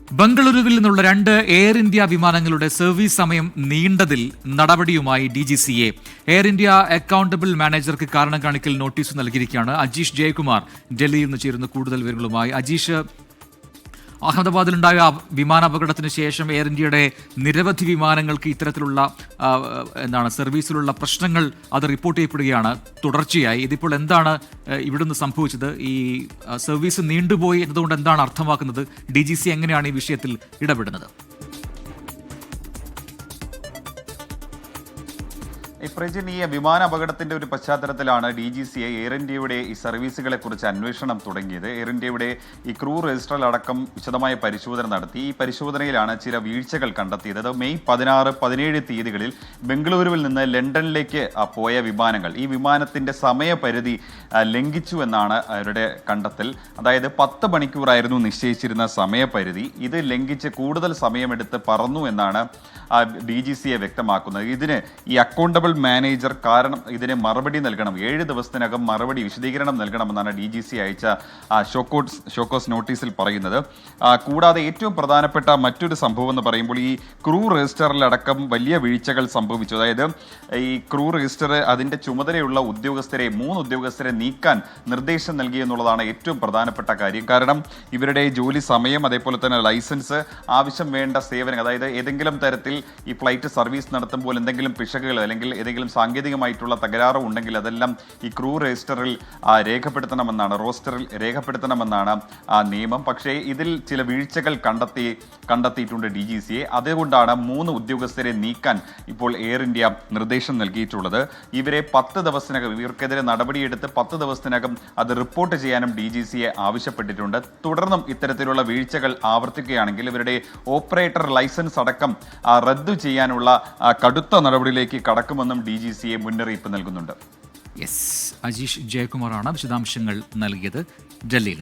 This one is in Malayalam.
ബംഗളൂരുവിൽ നിന്നുള്ള 2 എയർ ഇന്ത്യ വിമാനങ്ങളുടെ സർവീസ് സമയം നീണ്ടതിൽ നടപടിയുമായി DGCA. എയർ ഇന്ത്യ അക്കൗണ്ടബിൾ മാനേജർക്ക് കാരണം കാണിക്കൽ നോട്ടീസ് നൽകിയിരിക്കുകയാണ്. അജീഷ് ജയകുമാർ ഡൽഹിയിൽ നിന്ന് ചേരുന്ന കൂടുതൽ വിവരങ്ങളുമായി. അജീഷ്, അഹമ്മദാബാദിലുണ്ടായ വിമാനാപകടത്തിന് ശേഷം എയർ ഇന്ത്യയുടെ നിരവധി വിമാനങ്ങൾക്ക് ഇത്തരത്തിലുള്ള സർവീസിലുള്ള പ്രശ്നങ്ങൾ അത് റിപ്പോർട്ട് ചെയ്യപ്പെടുകയാണ് തുടർച്ചയായി. ഇതിപ്പോൾ എന്താണ് ഇവിടുന്ന് സംഭവിച്ചത്? ഈ സർവീസ് നീണ്ടുപോയി എന്നതുകൊണ്ട് എന്താണ് അർത്ഥമാക്കുന്നത്? DGC എങ്ങനെയാണ് ഈ വിഷയത്തിൽ ഇടപെടുന്നത്? പ്രജിൻ, ഈ വിമാന അപകടത്തിന്റെ ഒരു പശ്ചാത്തലത്തിലാണ് DGCA എയർ ഇന്ത്യയുടെ ഈ സർവീസുകളെ കുറിച്ച് അന്വേഷണം തുടങ്ങിയത്. എയർ ഇന്ത്യയുടെ ഈ ക്രൂ രജിസ്റ്ററിൽ അടക്കം വിശദമായ പരിശോധന നടത്തി. ഈ പരിശോധനയിലാണ് ചില വീഴ്ചകൾ കണ്ടെത്തിയത്. അത് മെയ് 16, 17 തീയതികളിൽ ബംഗളൂരുവിൽ നിന്ന് ലണ്ടനിലേക്ക് പോയ വിമാനങ്ങൾ ഈ വിമാനത്തിന്റെ സമയപരിധി ലംഘിച്ചു എന്നാണ് അവരുടെ കണ്ടെത്തൽ. അതായത് 10 മണിക്കൂറായിരുന്നു നിശ്ചയിച്ചിരുന്ന സമയപരിധി. ഇത് ലംഘിച്ച് കൂടുതൽ സമയമെടുത്ത് പറന്നു എന്നാണ് DGCA വ്യക്തമാക്കുന്നത്. ഇതിന് ഈ അക്കൗണ്ടബിൾ മാനേജർ കാരണം ഇതിന് മറുപടി നൽകണം, 7 ദിവസത്തിനകം മറുപടി വിശദീകരണം നൽകണമെന്നാണ് DGCA അയച്ച ഷോക്കോസ് നോട്ടീസിൽ പറയുന്നത്. കൂടാതെ ഏറ്റവും പ്രധാനപ്പെട്ട മറ്റൊരു സംഭവം എന്ന് പറയുമ്പോൾ ഈ ക്രൂ രജിസ്റ്ററിലടക്കം വലിയ വീഴ്ചകൾ സംഭവിച്ചു. അതായത് ഈ ക്രൂ രജിസ്റ്റർ അതിൻ്റെ ചുമതലയുള്ള ഉദ്യോഗസ്ഥരെ 3 ഉദ്യോഗസ്ഥരെ നീക്കാൻ നിർദ്ദേശം നൽകി എന്നുള്ളതാണ് ഏറ്റവും പ്രധാനപ്പെട്ട കാര്യം. കാരണം ഇവരുടെ ജോലി സമയം, അതേപോലെ തന്നെ ലൈസൻസ്, ആവശ്യം വേണ്ട സേവനം, അതായത് ഏതെങ്കിലും തരത്തിൽ ഈ ഫ്ലൈറ്റ് സർവീസ് നടത്തുമ്പോൾ എന്തെങ്കിലും പിശകുകൾ അല്ലെങ്കിൽ ഏതെങ്കിലും സാങ്കേതികമായിട്ടുള്ള തകരാറ് ഉണ്ടെങ്കിൽ അതെല്ലാം ഈ ക്രൂ രജിസ്റ്ററിൽ റോസ്റ്ററിൽ രേഖപ്പെടുത്തണമെന്നാണ് നിയമം. പക്ഷേ ഇതിൽ ചില വീഴ്ചകൾ കണ്ടെത്തിയിട്ടുണ്ട് DGCA. അതുകൊണ്ടാണ് 3 ഉദ്യോഗസ്ഥരെ നീക്കാൻ ഇപ്പോൾ എയർ ഇന്ത്യ നിർദ്ദേശം നൽകിയിട്ടുള്ളത്. ഇവരെ 10 ദിവസത്തിനകം, ഇവർക്കെതിരെ നടപടിയെടുത്ത് 10 ദിവസത്തിനകം അത് റിപ്പോർട്ട് ചെയ്യാനും DGCA ആവശ്യപ്പെട്ടിട്ടുണ്ട്. തുടർന്നും ഇത്തരത്തിലുള്ള വീഴ്ചകൾ ആവർത്തിക്കുകയാണെങ്കിൽ ഇവരുടെ ഓപ്പറേറ്റർ ലൈസൻസ് അടക്കം റദ്ദു ചെയ്യാനുള്ള കടുത്ത നടപടിയിലേക്ക് കടക്കുമെന്നും DGCA മുന്നറിയിപ്പ് നൽകുന്നുണ്ട്. അജീഷ് ജയകുമാറാണ് വിശദാംശങ്ങൾ നൽകിയത് ഡൽഹിയിൽ.